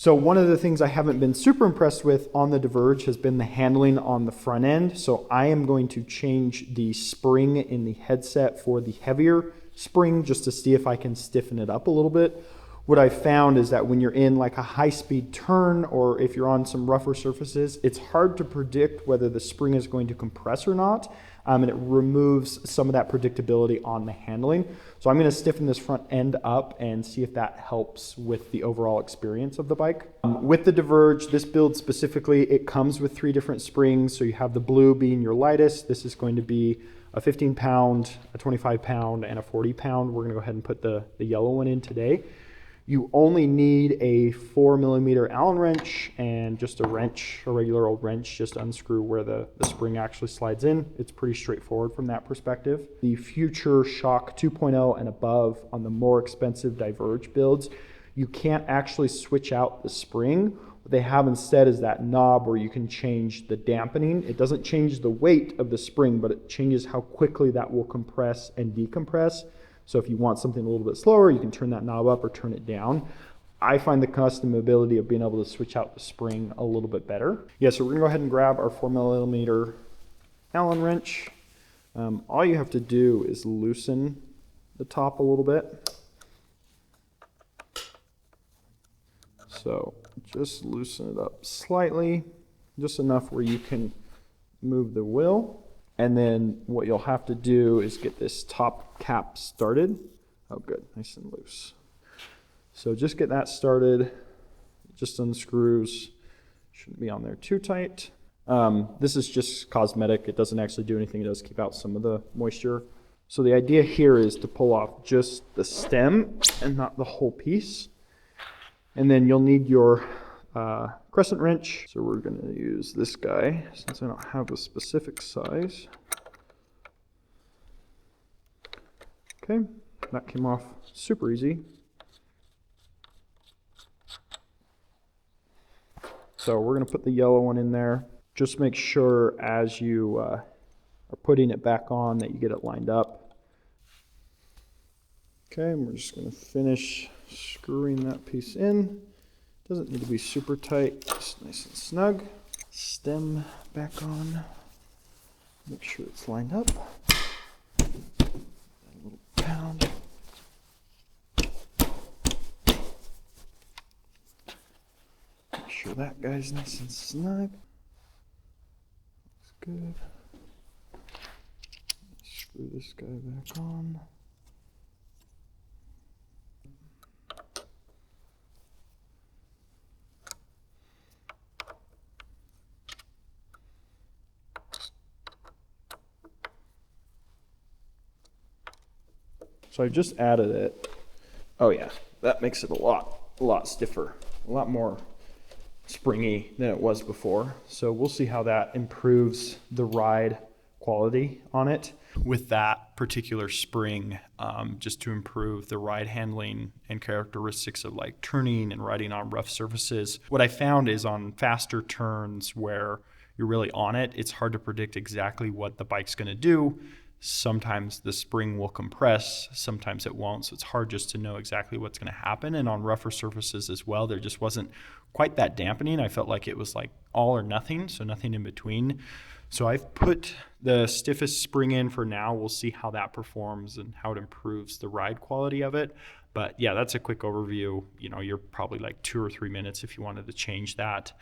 So one of the things I haven't been super impressed with on the Diverge has been the handling on the front end. So I am going to change the spring in the headset for the heavier spring just to see if I can stiffen it up a little bit. What I found is that when you're in like a high-speed turn or if you're on some rougher surfaces, it's hard to predict whether the spring is going to compress or not, and it removes some of that predictability on the handling. So I'm going to stiffen this front end up and see if that helps with the overall experience of the bike. With the Diverge, this build specifically, it comes with 3 different springs. So you have the blue being your lightest. This is going to be a 15-pound, a 25-pound, and a 40-pound. We're going to go ahead and put the yellow one in today. You only need a 4mm Allen wrench and just a wrench, a regular old wrench, just to unscrew where the spring actually slides in. It's pretty straightforward from that perspective. The Future Shock 2.0 and above on the more expensive Diverge builds, you can't actually switch out the spring. What they have instead is that knob where you can change the dampening. It doesn't change the weight of the spring, but it changes how quickly that will compress and decompress. So if you want something a little bit slower, you can turn that knob up or turn it down. I find the customability of being able to switch out the spring a little bit better. Yeah, so we're gonna go ahead and grab our 4mm Allen wrench. All you have to do is loosen the top a little bit. So just loosen it up slightly, just enough where you can move the wheel. And then what you'll have to do is get this top cap started. Oh, good, nice and loose. So just get that started. It just unscrews. Shouldn't be on there too tight. This is just cosmetic. It doesn't actually do anything. It does keep out some of the moisture. So the idea here is to pull off just the stem and not the whole piece. And then you'll need your crescent wrench. So we're going to use this guy since I don't have a specific size. Okay, that came off super easy. So we're going to put the yellow one in there. Just make sure as you are putting it back on that you get it lined up. Okay, and we're just going to finish screwing that piece in. Doesn't need to be super tight, just nice and snug. Stem back on. Make sure it's lined up. A little pound. Make sure that guy's nice and snug. Looks good. Screw this guy back on. So I just added it. Oh yeah, that makes it a lot stiffer, a lot more springy than it was before. So we'll see how that improves the ride quality on it. With that particular spring, just to improve the ride handling and characteristics of like turning and riding on rough surfaces. What I found is on faster turns where you're really on it, it's hard to predict exactly what the bike's gonna do. Sometimes the spring will compress, sometimes it won't. So it's hard just to know exactly what's going to happen. And on rougher surfaces as well, there just wasn't quite that dampening. I felt like it was like all or nothing, so nothing in between. So I've put the stiffest spring in for now. We'll see how that performs and how it improves the ride quality of it. But yeah, that's a quick overview. You know, you're probably like 2 or 3 minutes if you wanted to change that.